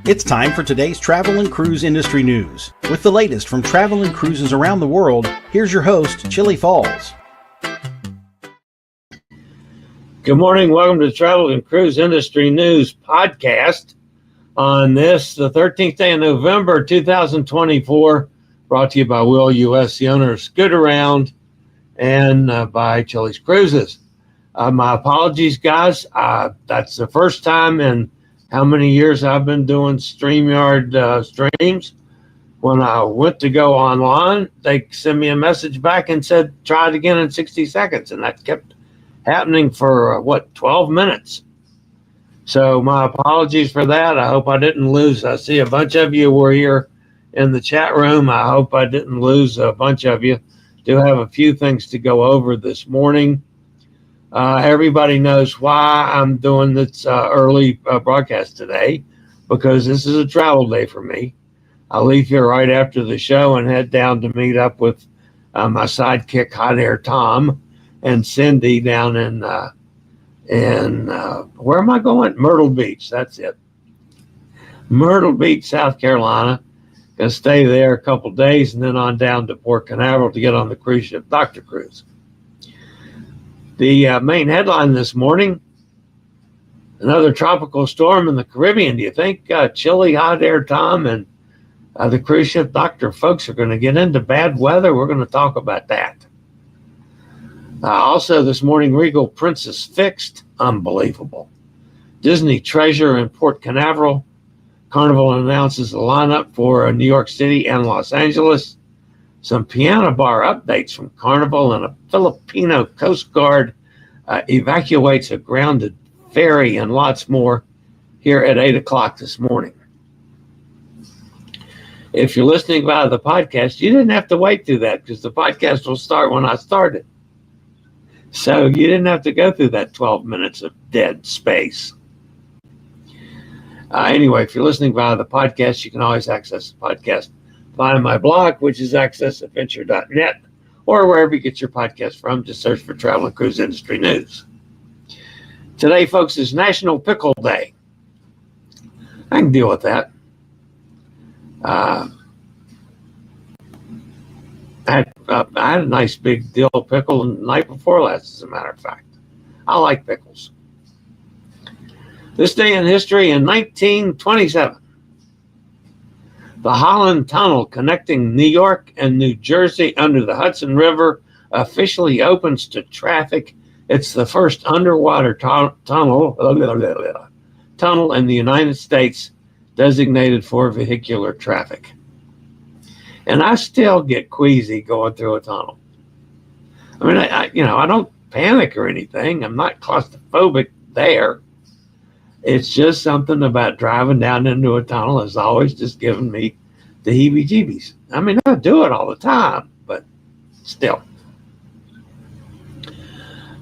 It's time for today's travel and cruise industry news. With the latest from travel and cruises around the world, here's your host, Chillie Falls. Good morning. Welcome to the Travel and Cruise Industry News podcast on this, the 13th day of November, 2024, brought to you by Will US, the owner of Scoot Around, and by Chillie's Cruises. My apologies, guys. That's the first time in how many years I've been doing StreamYard streams. When I went to go online, they sent me a message back and said, try it again in 60 seconds. And that kept happening for, 12 minutes. So my apologies for that. I hope I didn't lose. I see a bunch of you were here in the chat room. I hope I didn't lose a bunch of you. Do have a few things to go over this morning. Everybody knows why I'm doing this early broadcast today, because this is a travel day for me. I'll leave here right after the show and head down to meet up with my sidekick, Hot Air Tom, and Cindy down in where am I going? Myrtle Beach. That's it. Myrtle Beach, South Carolina. Gonna stay there a couple days and then on down to Port Canaveral to get on the cruise ship, Dr. Cruise. The main headline this morning: another tropical storm in the Caribbean. Do you think Chillie, Hot Air Tom, and the cruise ship Dr. folks are going to get into bad weather? We're going to talk about that. Also this morning, Regal Princess fixed. Unbelievable. Disney Treasure in Port Canaveral. Carnival announces a lineup for New York City and Los Angeles. Some piano bar updates from Carnival, and a Filipino Coast Guard evacuates a grounded ferry, and lots more here at 8 o'clock this morning. If you're listening via the podcast, you didn't have to wait through that, because the podcast will start when I started. So you didn't have to go through that 12 minutes of dead space. Anyway, if you're listening via the podcast, you can always access the podcast via my blog, which is accessadventure.net, or wherever you get your podcast from. Just search for Travel and Cruise Industry News. Today, folks, is National Pickle Day. I can deal with that. I had a nice big dill pickle the night before last, as a matter of fact. I like pickles. This day in history, in 1927, the Holland Tunnel connecting New York and New Jersey under the Hudson River officially opens to traffic. It's the first underwater tunnel in the United States designated for vehicular traffic. And I still get queasy going through a tunnel. I mean, I don't panic or anything. I'm not claustrophobic there. It's just something about driving down into a tunnel has always just given me the heebie-jeebies. I mean, I do it all the time, but still.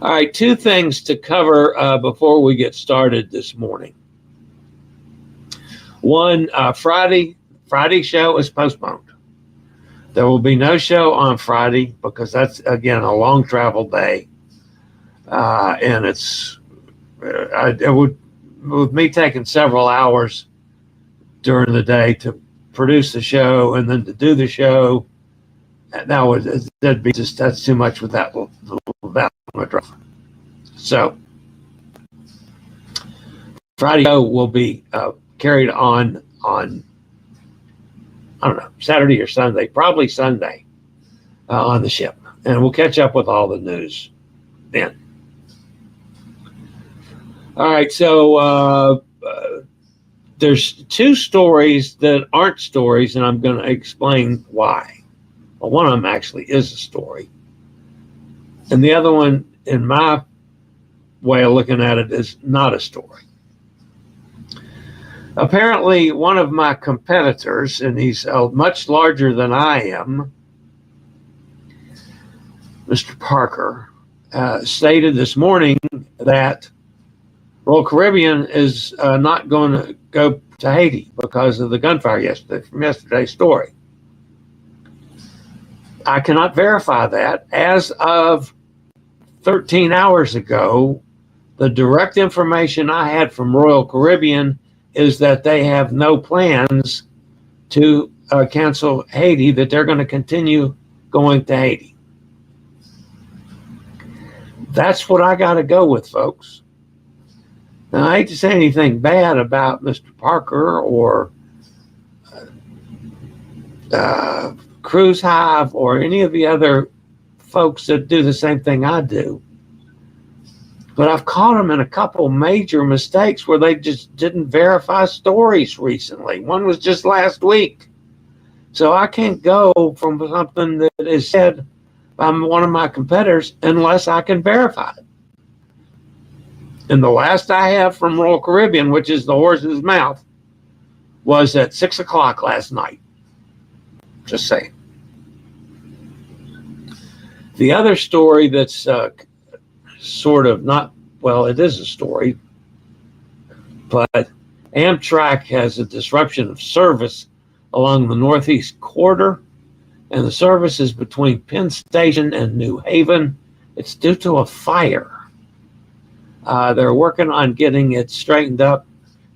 All right, two things to cover before we get started this morning. One, Friday show is postponed. There will be no show on Friday because that's, again, a long travel day. And it would, with me taking several hours during the day to produce the show and then to do the show, that's too much with that drive. So Friday show will be carried on I don't know, Saturday or Sunday, probably Sunday, on the ship, and we'll catch up with all the news then. All right, so there's two stories that aren't stories, and I'm going to explain why. Well, one of them actually is a story, and the other one, in my way of looking at it, is not a story. Apparently, one of my competitors, and he's much larger than I am, Mr. Parker, stated this morning that Royal Caribbean is not going to go to Haiti because of the gunfire yesterday, from yesterday's story. I cannot verify that. As of 13 hours ago, the direct information I had from Royal Caribbean is that they have no plans to cancel Haiti, that they're going to continue going to Haiti. That's what I got to go with, folks. Now, I hate to say anything bad about Mr. Parker or Cruise Hive or any of the other folks that do the same thing I do. But I've caught them in a couple major mistakes where they just didn't verify stories recently. One was just last week. So I can't go from something that is said by one of my competitors unless I can verify it. And the last I have from Royal Caribbean, which is the horse's mouth, was at 6 o'clock last night. Just saying. The other story that's sort of not, well, it is a story, but Amtrak has a disruption of service along the Northeast Corridor, and the service is between Penn Station and New Haven. It's due to a fire. They're working on getting it straightened up.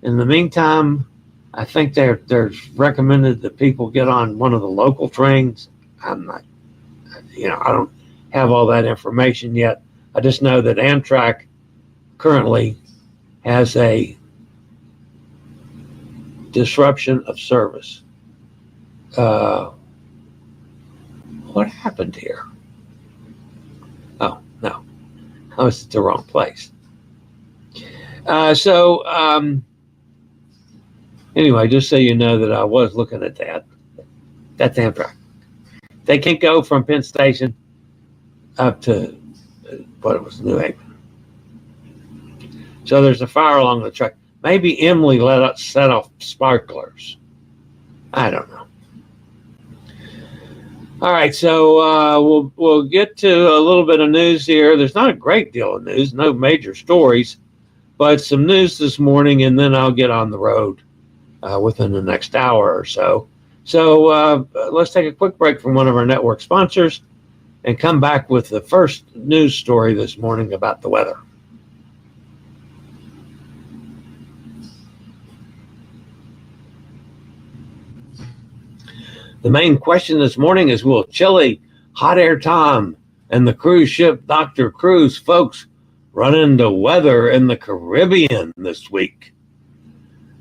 In the meantime, I think they're recommended that people get on one of the local trains. I'm not, I don't have all that information yet. I just know that Amtrak currently has a disruption of service. What happened here? Oh, no. I was at the wrong place. Anyway, just so you know that I was looking at that. That's Amtrak. They can't go from Penn Station up to New Haven. So there's a fire along the track. Maybe Emily set off sparklers. I don't know. All right, so we'll get to a little bit of news here. There's not a great deal of news, no major stories, but some news this morning, and then I'll get on the road within the next hour or so. So let's take a quick break from one of our network sponsors and come back with the first news story this morning about the weather. The main question this morning is, will Chillie, Hot Air Tom, and the cruise ship Dr. Cruise folks run into weather in the Caribbean this week?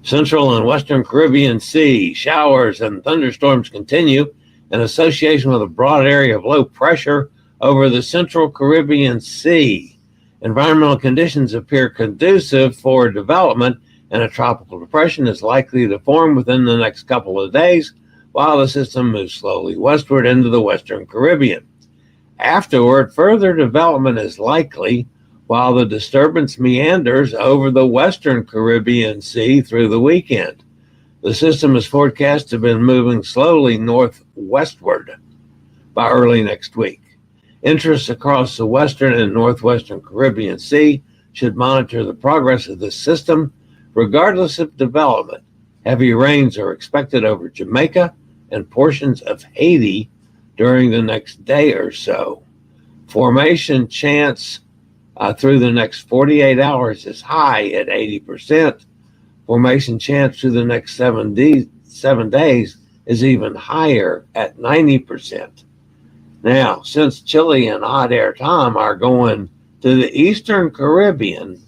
Central and Western Caribbean Sea, showers and thunderstorms continue in association with a broad area of low pressure over the Central Caribbean Sea. Environmental conditions appear conducive for development, and a tropical depression is likely to form within the next couple of days, while the system moves slowly westward into the Western Caribbean. Afterward, further development is likely while the disturbance meanders over the Western Caribbean Sea through the weekend. The system is forecast to be moving slowly northwestward by early next week. Interests across the Western and Northwestern Caribbean Sea should monitor the progress of this system. Regardless of development, heavy rains are expected over Jamaica and portions of Haiti during the next day or so. Formation chance through the next 48 hours is high at 80%. Formation chance through the next 7 days is even higher at 90%. Now, since Chillie and Hot Air Tom are going to the Eastern Caribbean,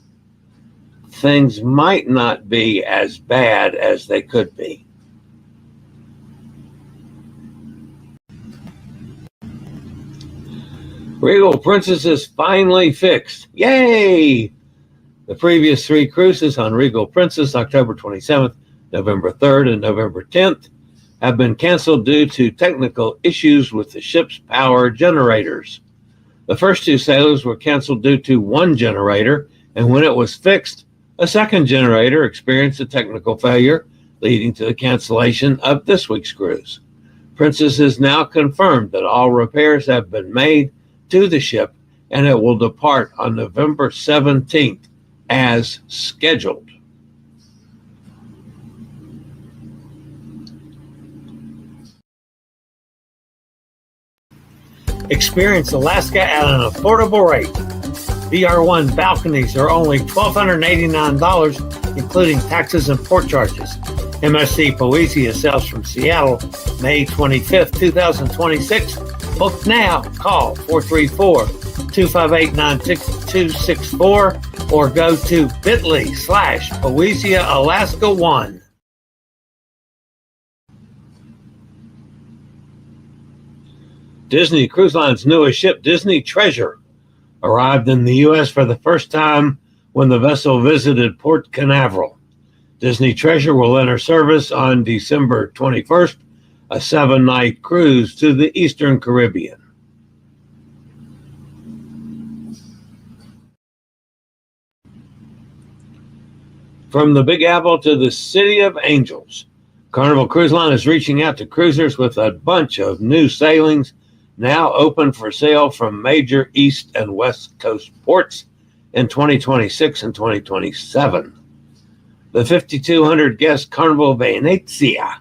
things might not be as bad as they could be. Regal Princess is finally fixed. Yay! The previous 3 cruises on Regal Princess, October 27th, November 3rd, and November 10th, have been canceled due to technical issues with the ship's power generators. The first 2 sailors were canceled due to one generator, and when it was fixed, a second generator experienced a technical failure, leading to the cancellation of this week's cruise. Princess is now confirmed that all repairs have been made to the ship, and it will depart on November 17th as scheduled. Experience Alaska at an affordable rate. VR1 balconies are only $1,289 including taxes and port charges. MSC Poesia sails from Seattle, May 25th, 2026. Book now. Call 434-258-9264 or go to bit.ly/Poesia Alaska 1. Disney Cruise Line's newest ship, Disney Treasure, arrived in the U.S. for the first time when the vessel visited Port Canaveral. Disney Treasure will enter service on December 21st, a 7-night cruise to the Eastern Caribbean. From the Big Apple to the City of Angels, Carnival Cruise Line is reaching out to cruisers with a bunch of new sailings now open for sale from major East and West Coast ports in 2026 and 2027. The 5,200 guest Carnival Venezia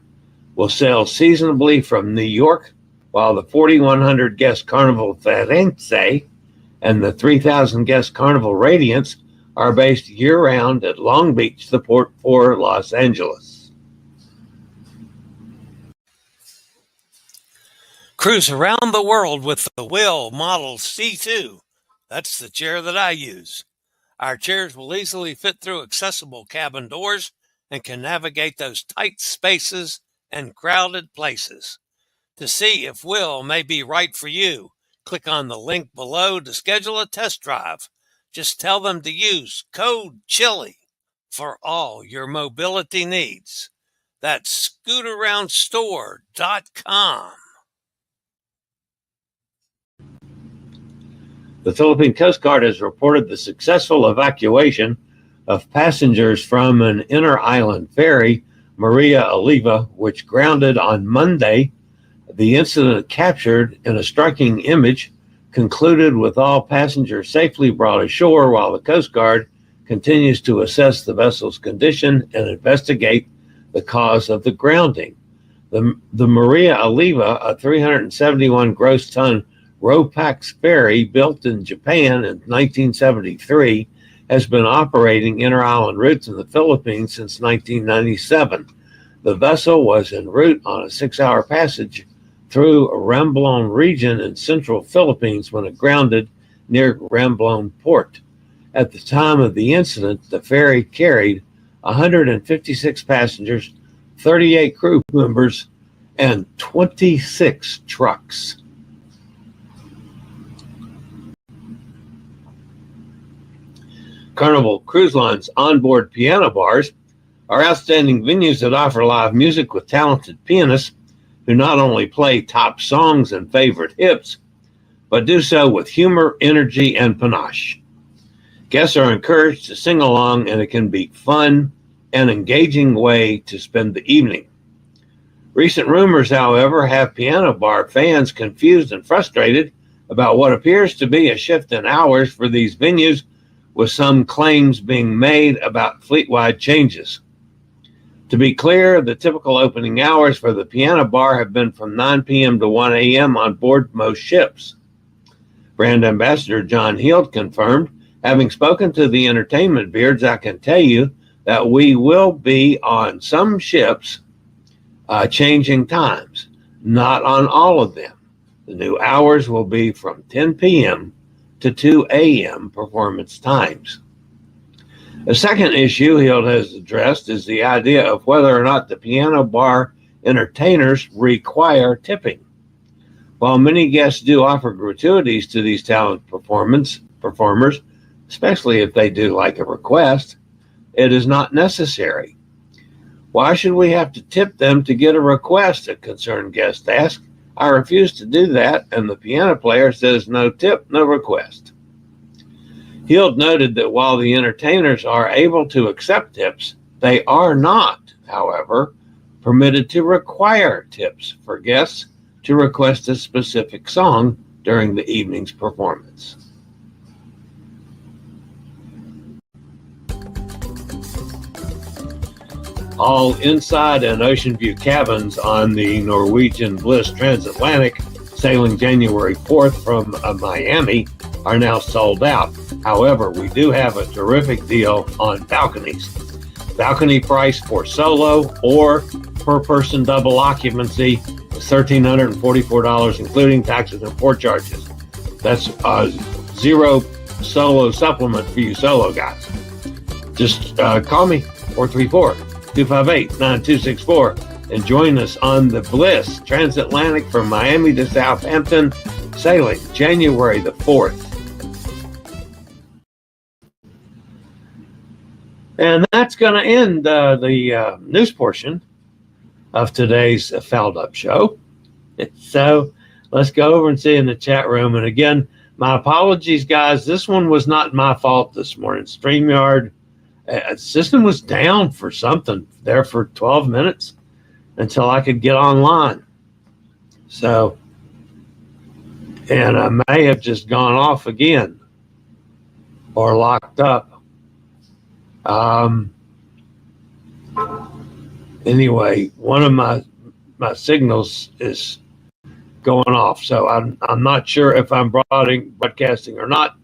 will sail seasonably from New York, while the 4,100 guest Carnival Firenze and the 3,000 guest Carnival Radiance are based year-round at Long Beach, the port for Los Angeles. Cruise around the world with the Will Model C2. That's the chair that I use. Our chairs will easily fit through accessible cabin doors and can navigate those tight spaces and crowded places. To see if Will may be right for you, click on the link below to schedule a test drive. Just tell them to use code Chillie for all your mobility needs. That's scootaroundstore.com. The Philippine Coast Guard has reported the successful evacuation of passengers from an inter-island ferry, Maria Oliva, which grounded on Monday. The incident, captured in a striking image, concluded with all passengers safely brought ashore while the Coast Guard continues to assess the vessel's condition and investigate the cause of the grounding. The Maria Oliva, a 371 gross ton Ropax ferry built in Japan in 1973, has been operating inter-island routes in the Philippines since 1997. The vessel was en route on a 6-hour passage through Romblon region in central Philippines when it grounded near Romblon port. At the time of the incident, the ferry carried 156 passengers, 38 crew members, and 26 trucks. Carnival Cruise Line's onboard piano bars are outstanding venues that offer live music with talented pianists who not only play top songs and favorite hits, but do so with humor, energy, and panache. Guests are encouraged to sing along, and it can be fun and engaging way to spend the evening. Recent rumors, however, have piano bar fans confused and frustrated about what appears to be a shift in hours for these venues, with some claims being made about fleet-wide changes. To be clear, the typical opening hours for the piano bar have been from 9 p.m. to 1 a.m. on board most ships. Brand Ambassador John Heald confirmed, having spoken to the entertainment beards, I can tell you that we will be on some ships changing times, not on all of them. The new hours will be from 10 p.m. to 2 a.m. performance times. The second issue Heald has addressed is the idea of whether or not the piano bar entertainers require tipping. While many guests do offer gratuities to these talent performers, especially if they do like a request, it is not necessary. Why should we have to tip them to get a request? A concerned guest asked. I refuse to do that, and the piano player says no tip, no request. Heald noted that while the entertainers are able to accept tips, they are not, however, permitted to require tips for guests to request a specific song during the evening's performance. All inside and ocean view cabins on the Norwegian Bliss Transatlantic, sailing January 4th from Miami, are now sold out. However, we do have a terrific deal on balconies. Balcony price for solo or per person double occupancy is $1,344, including taxes and port charges. That's zero solo supplement for you solo guys. Just call me, 434-258-9264, and join us on the Bliss Transatlantic from Miami to Southampton, sailing January the 4th. And that's going to end the news portion of today's Fouled Up Show. So let's go over and see in the chat room. And again, my apologies, guys. This one was not my fault this morning. StreamYard system was down for something there for 12 minutes until I could get online. So, and I may have just gone off again or locked up. Anyway, one of my signals is going off, so I'm not sure if I'm broadcasting or not.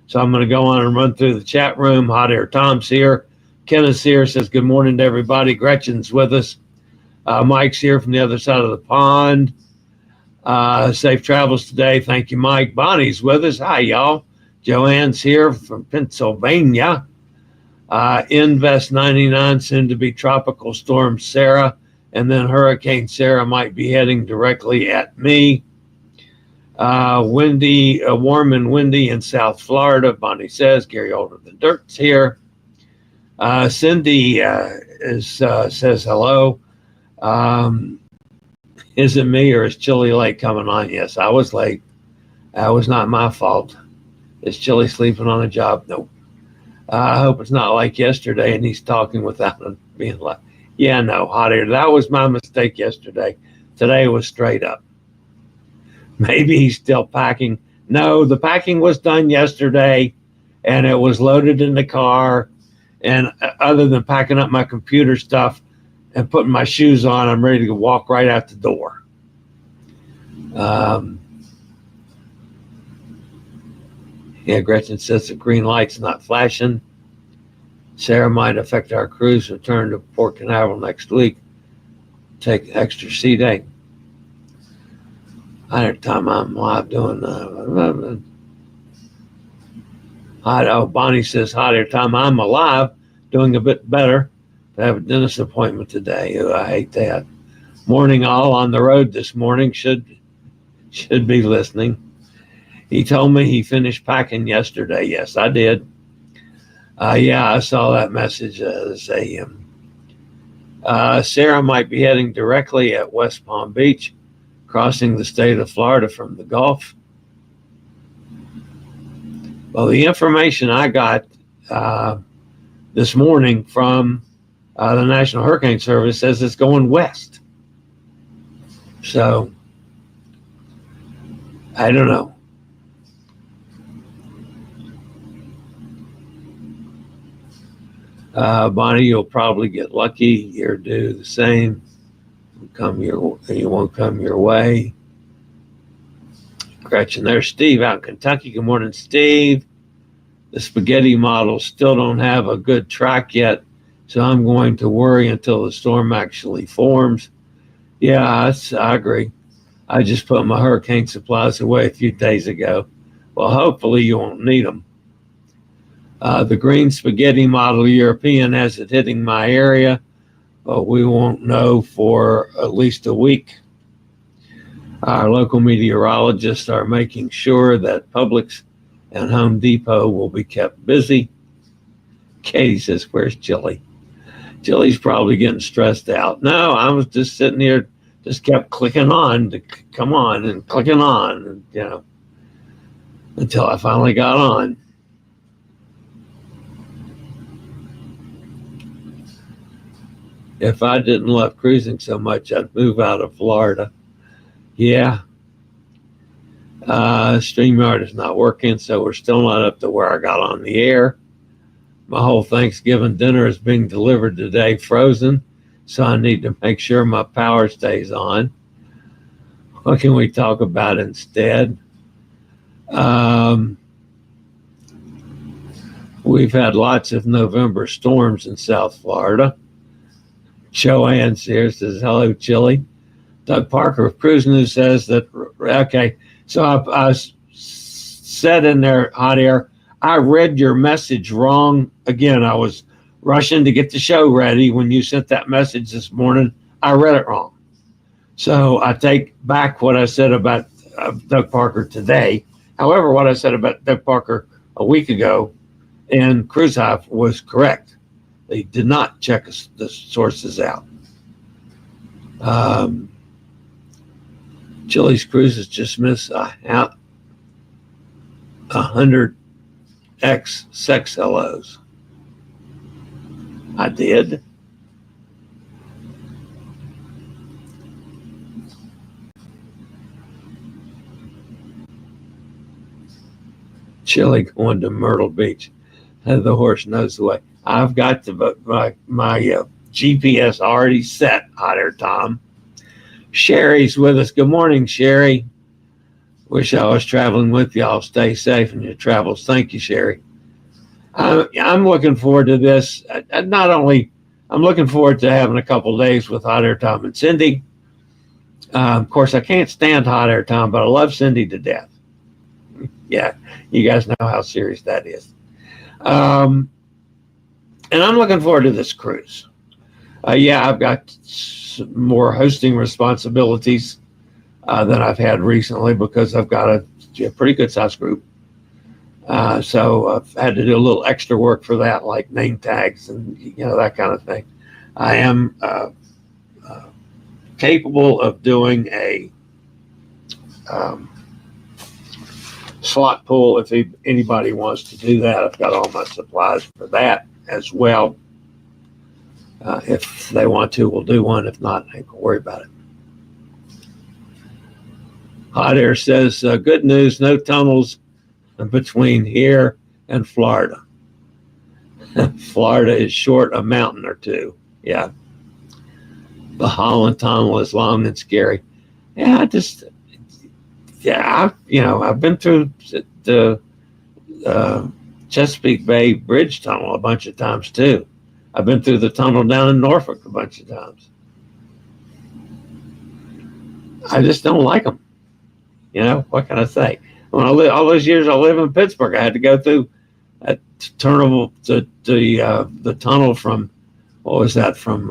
So I'm going to go on and run through the chat room. Hot Air Tom's here. Kenneth's here, says good morning to everybody. Gretchen's with us. Mike's here from the other side of the pond. Safe travels today. Thank you, Mike. Bonnie's with us. Hi, y'all. Joanne's here from Pennsylvania. Invest 99, soon to be Tropical Storm Sarah, and then Hurricane Sarah might be heading directly at me. Windy, warm and windy in South Florida, Bonnie says. Gary Older than Dirt's here. Cindy says hello. Is it me or is Chillie late coming on? Yes, I was late. That was not my fault. Is Chillie sleeping on a job? Nope. I hope it's not like yesterday and he's talking without him being like, yeah, no, hot air. That was my mistake yesterday. Today was straight up. Maybe he's still packing. No, the packing was done yesterday and it was loaded in the car. And other than packing up my computer stuff and putting my shoes on, I'm ready to walk right out the door. Yeah, Gretchen says the green light's not flashing. Sarah might affect our cruise return to Port Canaveral next week. Take extra sea day. Every time I'm live doing Bonnie says hot every time I'm alive, doing a bit better. I have a dentist appointment today. Ooh, I hate that. Morning all on the road this morning. Should be listening. He told me he finished packing yesterday. Yes, I did. Yeah, I saw that message this AM. Sarah might be heading directly at West Palm Beach, crossing the state of Florida from the Gulf. Well, the information I got this morning from the National Hurricane Service says it's going west. So, I don't know. Bonnie, you'll probably get lucky. You're due the same. You won't come your way. Gretchen, there's Steve out in Kentucky. Good morning, Steve. The spaghetti models still don't have a good track yet, so I'm going to worry until the storm actually forms. Yeah, I agree. I just put my hurricane supplies away a few days ago. Well, hopefully you won't need them. The green spaghetti model European has it hitting my area, but we won't know for at least a week. Our local meteorologists are making sure that Publix and Home Depot will be kept busy. Katie says, where's Chillie? Chillie's probably getting stressed out. No, I was just sitting here, just kept clicking on to come on and clicking on, and, until I finally got on. If I didn't love cruising so much, I'd move out of Florida. Yeah. StreamYard is not working, so we're still not up to where I got on the air. My whole Thanksgiving dinner is being delivered today, frozen, so I need to make sure my power stays on. What can we talk about instead? We've had lots of November storms in South Florida. Joanne here says, hello, Chillie. Doug Parker of Cruise News says that, okay, so I said in there, hot air, I read your message wrong. Again, I was rushing to get the show ready when you sent that message this morning. I read it wrong. So I take back what I said about Doug Parker today. However, what I said about Doug Parker a week ago in Cruise Hive was correct. They did not check the sources out. Chillie's Cruises just missed out 100 sex hellos. I did. Chillie going to Myrtle Beach. The horse knows the way. I've got my GPS already set, hot air Tom. Sherry's with us. Good morning, Sherry. Wish I was traveling with y'all. Stay safe in your travels. Thank you, Sherry. I'm looking forward to this. Not only, I'm looking forward to having a couple of days with Hot Air Tom and Cindy. Of course, I can't stand Hot Air Tom, but I love Cindy to death. Yeah, you guys know how serious that is. And I'm looking forward to this cruise. I've got some more hosting responsibilities than I've had recently because I've got a pretty good size group. So I've had to do a little extra work for that, like name tags and that kind of thing. I am capable of doing a slot pull if anybody wants to do that. I've got all my supplies for that as well. If they want to, we'll do one. If not, I ain't gonna worry about it. Hot Air says, good news, no tunnels between here and Florida. Florida is short a mountain or two. Yeah. The Holland Tunnel is long and scary. Yeah, I've been through the Chesapeake Bay Bridge Tunnel a bunch of times too. I've been through the tunnel down in Norfolk a bunch of times. I just don't like them. What can I say? When I live all those years, I live in Pittsburgh. I had to go through that tunnel, the tunnel from from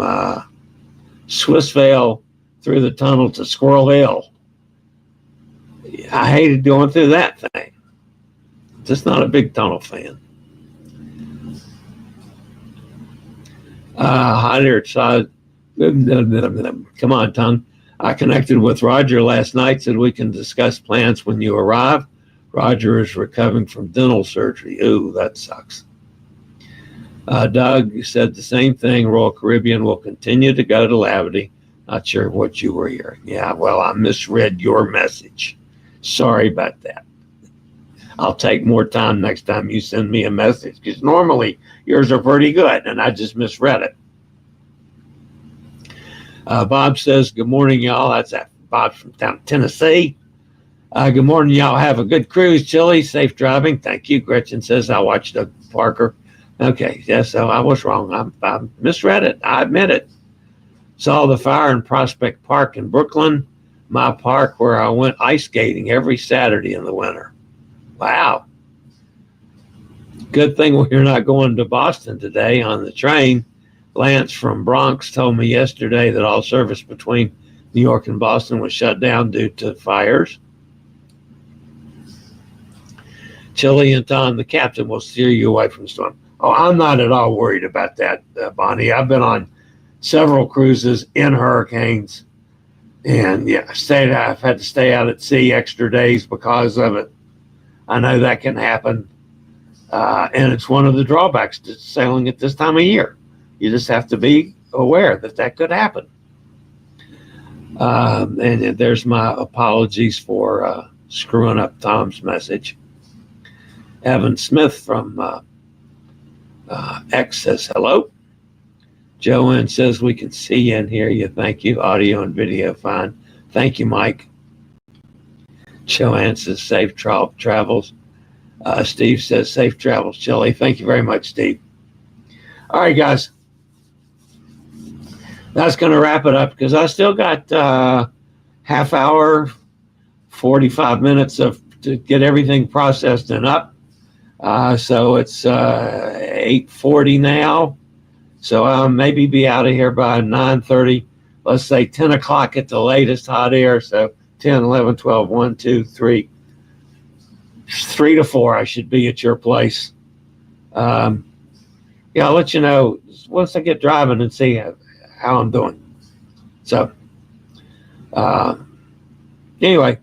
Swissvale through the tunnel to Squirrel Hill. I hated going through that thing. Just not a big tunnel fan. Hot Air side. Come on, tongue. I connected with Roger last night, said we can discuss plans when you arrive. Roger is recovering from dental surgery. Ooh, that sucks. Doug said the same thing. Royal Caribbean will continue to go to Labadee. Not sure what you were hearing. Yeah, well, I misread your message. Sorry about that. I'll take more time next time you send me a message because normally yours are pretty good and I just misread it. Bob says, good morning, y'all. That's that Bob from down Tennessee. Good morning, y'all. Have a good cruise, Chillie. Safe driving. Thank you. Gretchen says, I watched Doug Parker. Okay, yeah, so I was wrong. I misread it. I admit it. Saw the fire in Prospect Park in Brooklyn, my park where I went ice skating every Saturday in the winter. Wow. Good thing we're not going to Boston today on the train. Lance from Bronx told me yesterday that all service between New York and Boston was shut down due to fires. Chillie and Tom, the captain, will steer you away from the storm. Oh, I'm not at all worried about that, Bonnie. I've been on several cruises in hurricanes. And yeah, I've had to stay out at sea extra days because of it. I know that can happen. And it's one of the drawbacks to sailing at this time of year. You just have to be aware that could happen. And there's my apologies for screwing up Tom's message. Evan Smith from X says hello. Joanne says we can see you and hear you. Thank you. Audio and video fine. Thank you, Mike. Joanne says safe travels. Steve says, safe travels, Chillie. Thank you very much, Steve. All right, guys. That's going to wrap it up because I still got half hour, 45 minutes to get everything processed and up. So it's 8:40 now. So I'll maybe be out of here by 9:30. Let's say 10 o'clock at the latest, hot air. So 10, 11, 12, 1, 2, 3. 3 to 4, I should be at your place. Yeah, I'll let you know once I get driving and see how I'm doing. So anyway,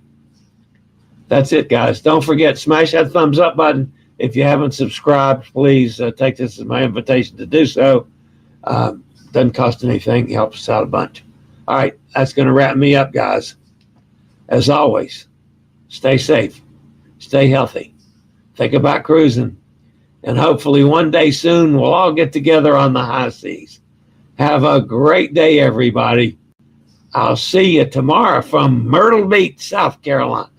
that's it, guys. Don't forget, smash that thumbs up button. If you haven't subscribed, please take this as my invitation to do so. Doesn't cost anything. It helps us out a bunch. All right, that's going to wrap me up, guys. As always, stay safe, stay healthy, think about cruising, and hopefully one day soon we'll all get together on the high seas. Have a great day, everybody. I'll see you tomorrow from Myrtle Beach, South Carolina.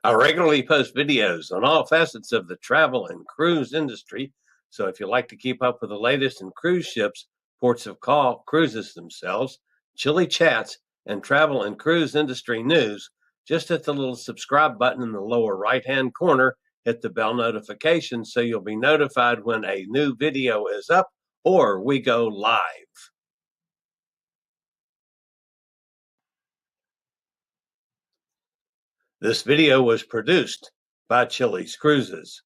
I regularly post videos on all facets of the travel and cruise industry. So if you like to keep up with the latest in cruise ships, ports of call, cruises themselves, Chillie chats, and travel and cruise industry news, just hit the little subscribe button in the lower right-hand corner, hit the bell notification so you'll be notified when a new video is up or we go live. This video was produced by Chillie's Cruises.